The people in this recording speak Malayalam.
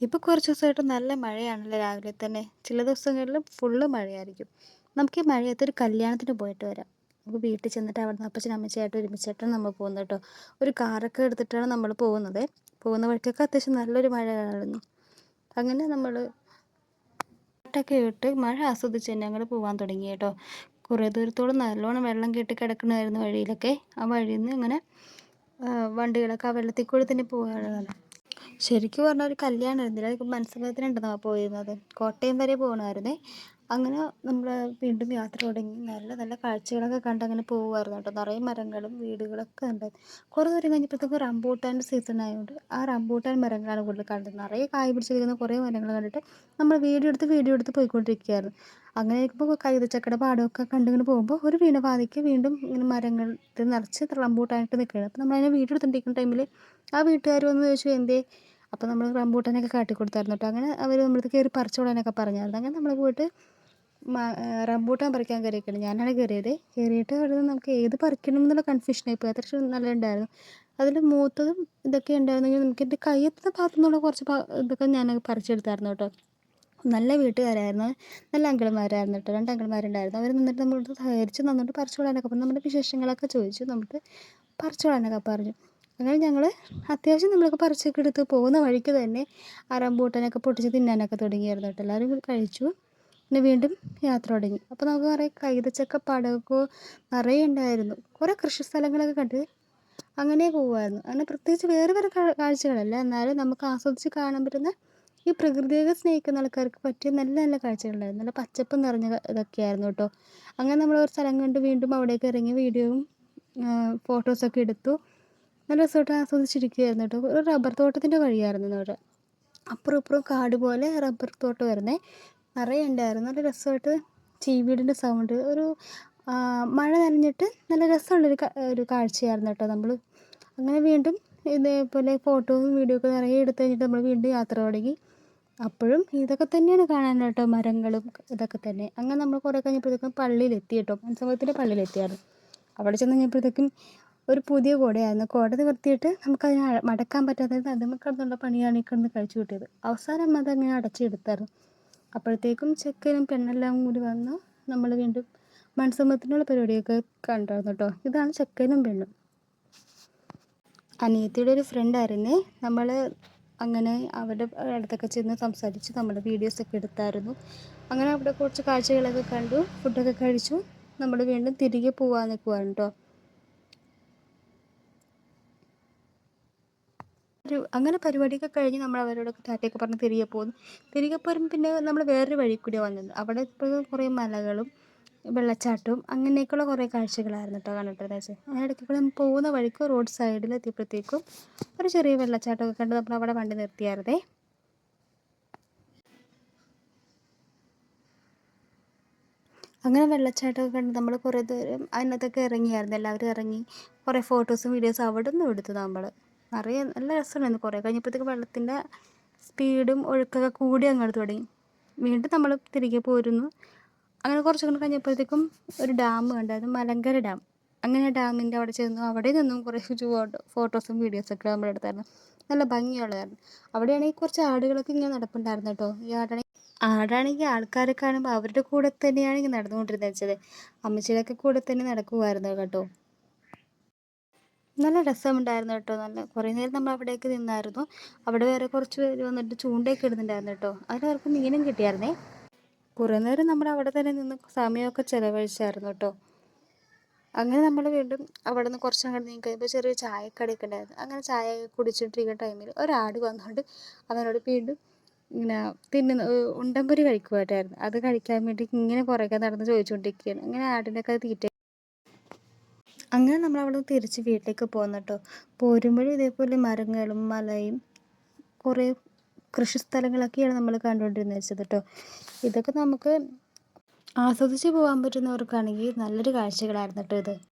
ഇപ്പോൾ കുറച്ച് ദിവസമായിട്ട് നല്ല മഴയാണല്ലോ രാവിലെ തന്നെ. ചില ദിവസങ്ങളിൽ ഫുള്ള് മഴയായിരിക്കും. നമുക്ക് ഈ മഴയത്ത് ഒരു കല്യാണത്തിന് പോയിട്ട് വരാം. നമുക്ക് വീട്ടിൽ ചെന്നിട്ട് അവിടുന്ന് അപ്പച്ചനും അമ്മച്ചിയായിട്ട് ഒരുമിച്ചായിട്ടാണ് നമ്മൾ പോകുന്നത് കേട്ടോ. ഒരു കാറൊക്കെ എടുത്തിട്ടാണ് നമ്മൾ പോകുന്നത്. പോകുന്ന വഴിക്കൊക്കെ അത്യാവശ്യം നല്ലൊരു മഴയായിരുന്നു. അങ്ങനെ നമ്മൾ പാട്ടൊക്കെ ഇട്ട് മഴ ആസ്വദിച്ച് തന്നെ അങ്ങോട്ട് പോകാൻ തുടങ്ങി കേട്ടോ. കുറേ ദൂരത്തോളം നല്ലോണം വെള്ളം കെട്ടി കിടക്കണമായിരുന്നു വഴിയിലൊക്കെ. ആ വഴിയിൽ നിന്ന് ഇങ്ങനെ വണ്ടികളൊക്കെ ആ വെള്ളത്തിൽ കൂടി തന്നെ പോവുകയാണ്. ശരിക്കും പറഞ്ഞാൽ ഒരു കല്യാണമായിരുന്നില്ല, അത് മനസ്സമ്മതത്തിനുണ്ടെന്നാണ് പോയിരുന്നത്. കോട്ടയം വരെ പോകണമായിരുന്നേ. അങ്ങനെ നമ്മൾ വീണ്ടും യാത്ര തുടങ്ങി. നല്ല നല്ല കാഴ്ചകളൊക്കെ കണ്ട് അങ്ങനെ പോകുമായിരുന്നു കേട്ടോ. നിറയെ മരങ്ങളും വീടുകളൊക്കെ ഉണ്ടായിരുന്നു. കുറേ ദൂരം കഴിഞ്ഞപ്പോഴത്തേക്കും റംബൂട്ടാൻ്റെ സീസൺ ആയതുകൊണ്ട് ആ റംബൂട്ടാൻ മരങ്ങളാണ് കൂടുതൽ കണ്ടത്. നിറയെ കായ് പിടിച്ചിരിക്കുന്ന കുറേ മരങ്ങൾ കണ്ടിട്ട് നമ്മൾ വീഡിയോ എടുത്ത് പോയിക്കൊണ്ടിരിക്കുകയായിരുന്നു. അങ്ങനെ ഇരിക്കുമ്പോൾ കൈതച്ചക്കയുടെ പാടമൊക്കെ കണ്ടിങ്ങനെ പോകുമ്പോൾ ഒരു വീണപാതിക്ക് വീണ്ടും ഇങ്ങനെ മരങ്ങൾ നിറച്ച് റംബൂട്ടാനായിട്ട് നിൽക്കുകയാണ്. അപ്പോൾ നമ്മളതിനെ വീഡിയോ എടുത്തുകൊണ്ടിരിക്കുന്ന ടൈമിൽ ആ വീട്ടുകാർ വന്ന് ചോദിച്ചു എന്തേ. അപ്പോൾ നമ്മൾ റംബൂട്ടാനൊക്കെ കാട്ടിക്കൊടുത്തായിരുന്നു കേട്ടോ. അങ്ങനെ അവർ നമ്മളടുത്ത് കയറി പറിച്ചോളാനൊക്കെ പറഞ്ഞായിരുന്നു. അങ്ങനെ നമ്മൾ പോയിട്ട് റംബൂട്ടാൻ പറിക്കാൻ കയറിയിരിക്കുകയാണ്. ഞാനാണ് കയറിയത്. കയറിയിട്ട് അവിടെ നിന്ന് നമുക്ക് ഏത് പറിക്കണം എന്നുള്ള കൺഫ്യൂഷനായി പോയി. അത്യാവശ്യം നല്ല ഉണ്ടായിരുന്നു. അതിൽ മൂത്തതും ഇതൊക്കെ ഉണ്ടായിരുന്നെങ്കിൽ നമുക്ക് എൻ്റെ കയ്യെത്തുന്ന ഭാഗത്തു നിന്നുള്ള കുറച്ച് ഇതൊക്കെ ഞാൻ പറിച്ചെടുത്തായിരുന്നു കേട്ടോ. നല്ല വീട്ടുകാരായിരുന്നു, നല്ല അങ്കിൾമാരായിരുന്നു കേട്ടോ. 2 അങ്കിൾമാരുണ്ടായിരുന്നു. അവർ നിന്നിട്ട് നമ്മളടുത്ത് സഹകരിച്ച് നന്നിട്ട് പറിച്ചോളാനൊക്കെ പറഞ്ഞു. നമ്മുടെ വിശേഷങ്ങളൊക്കെ ചോദിച്ചു, നമുക്ക് പറിച്ചോളാനൊക്കെ പറഞ്ഞു. അങ്ങനെ ഞങ്ങൾ അത്യാവശ്യം നമ്മളൊക്കെ പറിച്ചൊക്കെ എടുത്ത് പോകുന്ന വഴിക്ക് തന്നെ ആ റംബൂട്ടാനൊക്കെ പൊട്ടിച്ച് തിന്നാനൊക്കെ തുടങ്ങിയായിരുന്നു കേട്ടോ. എല്ലാവരും കൂടി കഴിച്ചു. പിന്നെ വീണ്ടും യാത്ര തുടങ്ങി. അപ്പോൾ നമുക്ക് കുറേ കൈതച്ചക്ക പടവൊക്കെ നിറയെ ഉണ്ടായിരുന്നു. കുറേ കൃഷി സ്ഥലങ്ങളൊക്കെ കണ്ട് അങ്ങനെ പോകുമായിരുന്നു. അങ്ങനെ പ്രത്യേകിച്ച് വേറെ വേറെ കാഴ്ചകളല്ല, എന്നാലും നമുക്ക് ആസ്വദിച്ച് കാണാൻ പറ്റുന്ന ഈ പ്രകൃതിയൊക്കെ സ്നേഹിക്കുന്ന ആൾക്കാർക്ക് പറ്റിയ നല്ല നല്ല കാഴ്ചകളുണ്ടായിരുന്നു. നല്ല പച്ചപ്പ് നിറഞ്ഞ ഇതൊക്കെയായിരുന്നു കേട്ടോ. അങ്ങനെ നമ്മൾ ഒരു സ്ഥലം കണ്ട് വീണ്ടും അവിടേക്ക് ഇറങ്ങി വീഡിയോയും ഫോട്ടോസൊക്കെ എടുത്തു. നല്ല രസമായിട്ട് ആസ്വദിച്ചിരിക്കുകയായിരുന്നു കേട്ടോ. ഒരു റബ്ബർ തോട്ടത്തിൻ്റെ വഴിയായിരുന്നു അവിടെ. അപ്പുറം ഇപ്പുറം കാട് പോലെ റബ്ബർ തോട്ടം വരുന്നേ. നിറയെ ഉണ്ടായിരുന്നു. നല്ല രസമായിട്ട് ചീവീടിൻ്റെ സൗണ്ട്, ഒരു മഴ നനഞ്ഞിട്ട് നല്ല രസമുള്ളൊരു ഒരു കാഴ്ചയായിരുന്നു കേട്ടോ. നമ്മൾ അങ്ങനെ വീണ്ടും ഇതേപോലെ ഫോട്ടോയും വീഡിയോ ഒക്കെ നിറയെ എടുത്ത് കഴിഞ്ഞിട്ട് നമ്മൾ വീണ്ടും യാത്ര തുടങ്ങി. അപ്പോഴും ഇതൊക്കെ തന്നെയാണ് കാണാൻ കേട്ടോ, മരങ്ങളും ഇതൊക്കെ തന്നെ. അങ്ങനെ നമ്മൾ കുറേ കഴിഞ്ഞപ്പോഴത്തേക്കും പള്ളിയിലെത്തി കേട്ടോ. മനസ്സമ്മതത്തിൻ്റെ പള്ളിയിലെത്തിയായിരുന്നു. അവിടെ ചെന്ന് കഴിഞ്ഞപ്പോഴത്തേക്കും ഒരു പുതിയ കുടയായിരുന്നു. കുട നിവർത്തിയിട്ട് നമുക്കതിനെ മടക്കാൻ പറ്റാത്തത് അതിന്മേൽ കിടന്നുള്ള പണിയാണ് ഈ കിടന്ന് കഴിച്ചു കിട്ടിയത്. അവസാനം അതങ്ങനെ അടച്ചെടുത്തായിരുന്നു. അപ്പോഴത്തേക്കും ചെക്കനും പെണ്ണെല്ലാം കൂടി വന്ന് നമ്മൾ വീണ്ടും മനസ്സമ്മതത്തിനുള്ള പരിപാടിയൊക്കെ കണ്ടായിരുന്നു കേട്ടോ. ഇതാണ് ചെക്കനും പെണ്ണും. അനിയത്തിയുടെ ഒരു ഫ്രണ്ടായിരുന്നേ. നമ്മൾ അങ്ങനെ അവരുടെ അടുത്തൊക്കെ ചെന്ന് സംസാരിച്ച് നമ്മുടെ വീഡിയോസൊക്കെ എടുത്തായിരുന്നു. അങ്ങനെ അവിടെ കുറച്ച് കാഴ്ചകളൊക്കെ കണ്ടു, ഫുഡൊക്കെ കഴിച്ചു. നമ്മൾ വീണ്ടും തിരികെ പോകാൻ നിൽക്കുവാണ് കേട്ടോ. അങ്ങനെ പരിപാടിയൊക്കെ കഴിഞ്ഞ് നമ്മൾ അവരോടൊക്കെ ടാറ്റയൊക്കെ പറഞ്ഞ് തിരികെ പോകുന്നു. തിരികെ പോരുമ്പോൾ പിന്നെ നമ്മൾ വേറൊരു വഴി കൂടി വന്നത്. അവിടെ ഇപ്പോൾ കുറേ മലകളും വെള്ളച്ചാട്ടവും അങ്ങനെയൊക്കെയുള്ള കുറേ കാഴ്ചകളായിരുന്നു കേട്ടോ കണ്ടിട്ടുണ്ടെന്ന് വെച്ചാൽ. അങ്ങനെ ഇടയ്ക്ക് നമ്മൾ പോകുന്ന വഴിക്ക് റോഡ് സൈഡിൽ എത്തിയപ്പോഴത്തേക്കും ഒരു ചെറിയ വെള്ളച്ചാട്ടമൊക്കെ കണ്ട് നമ്മൾ അവിടെ വണ്ടി നിർത്തിയായിരുന്നേ. അങ്ങനെ വെള്ളച്ചാട്ടമൊക്കെ കണ്ട് നമ്മൾ കുറേ ദൂരം അതിനകത്തൊക്കെ ഇറങ്ങിയായിരുന്നു. എല്ലാവരും ഇറങ്ങി കുറേ ഫോട്ടോസും വീഡിയോസും അവിടെ നിന്നും എടുത്തു നമ്മൾ. നിറയെ നല്ല രസമുണ്ടായിരുന്നു. കുറേ കഴിഞ്ഞപ്പോഴത്തേക്ക് വെള്ളത്തിൻ്റെ സ്പീഡും ഒഴുക്കൊക്കെ കൂടി അങ്ങോട്ട് തുടങ്ങി. വീണ്ടും നമ്മൾ തിരികെ പോരുന്നു. അങ്ങനെ കുറച്ചൊക്കെ കഴിഞ്ഞപ്പോഴത്തേക്കും ഒരു ഡാം കണ്ടായിരുന്നു, മലങ്കര ഡാം. അങ്ങനെ ഡാമിൻ്റെ അവിടെ ചെന്നു. അവിടെ നിന്നും കുറേ ഫോട്ടോസും വീഡിയോസൊക്കെ നമ്മൾ എടുത്തായിരുന്നു. നല്ല ഭംഗിയുള്ളതായിരുന്നു. അവിടെയാണെങ്കിൽ കുറച്ച് ആടുകളൊക്കെ ഇങ്ങനെ നടപ്പുണ്ടായിരുന്നു കേട്ടോ. ഈ ആടാണെങ്കിൽ ആൾക്കാരെ കാണുമ്പോൾ അവരുടെ കൂടെ തന്നെയാണ് ഇങ്ങനെ നടന്നുകൊണ്ടിരുന്നത് വെച്ചത്. അമ്മച്ചിയുടെയൊക്കെ കൂടെ തന്നെ നടക്കുമായിരുന്നു കേട്ടോ. നല്ല രസമുണ്ടായിരുന്നു കേട്ടോ. നല്ല കുറേ നേരം നമ്മൾ അവിടേക്ക് നിന്നായിരുന്നു. അവിടെ വേറെ കുറച്ച് പേര് വന്നിട്ട് ചൂണ്ടയൊക്കെ ഇടുന്നുണ്ടായിരുന്നു കേട്ടോ. അതിലവർക്ക് മീനും കിട്ടിയായിരുന്നേ. കുറേ നേരം നമ്മൾ അവിടെ തന്നെ നിന്ന് സമയമൊക്കെ ചിലവഴിച്ചായിരുന്നു കേട്ടോ. അങ്ങനെ നമ്മൾ വീണ്ടും അവിടെ നിന്ന് കുറച്ചങ്ങോട്ട് നീങ്ങി കഴിയുമ്പോൾ ചെറിയ ചായക്കടയൊക്കെ ഉണ്ടായിരുന്നു. അങ്ങനെ ചായ കുടിച്ചിട്ടിരിക്കുന്ന ടൈമിൽ ഒരാട് വന്നുകൊണ്ട് അവനോട് വീണ്ടും ഇങ്ങനെ ഉണ്ടംപൊരി കഴിക്കുമായിട്ടായിരുന്നു. അത് കഴിക്കാൻ വേണ്ടി ഇങ്ങനെ പുറകെ നടന്ന് ചോദിച്ചുകൊണ്ടിരിക്കുകയാണ്. അങ്ങനെ ആടിനൊക്കെ തീറ്റ. അങ്ങനെ നമ്മൾ അവിടെ നിന്ന് തിരിച്ച് വീട്ടിലേക്ക് പോന്നു കേട്ടോ. പോരുമ്പോഴും ഇതേപോലെ മരങ്ങളും മലയും കുറേ കൃഷിസ്ഥലങ്ങളൊക്കെയാണ് നമ്മൾ കണ്ടുകൊണ്ടിരുന്നത് വെച്ചത് കേട്ടോ. ഇതൊക്കെ നമുക്ക് ആസ്വദിച്ച് പോകാൻ പറ്റുന്നവർക്കാണെങ്കിൽ നല്ലൊരു കാഴ്ചകളായിരുന്നു കേട്ടോ ഇത്.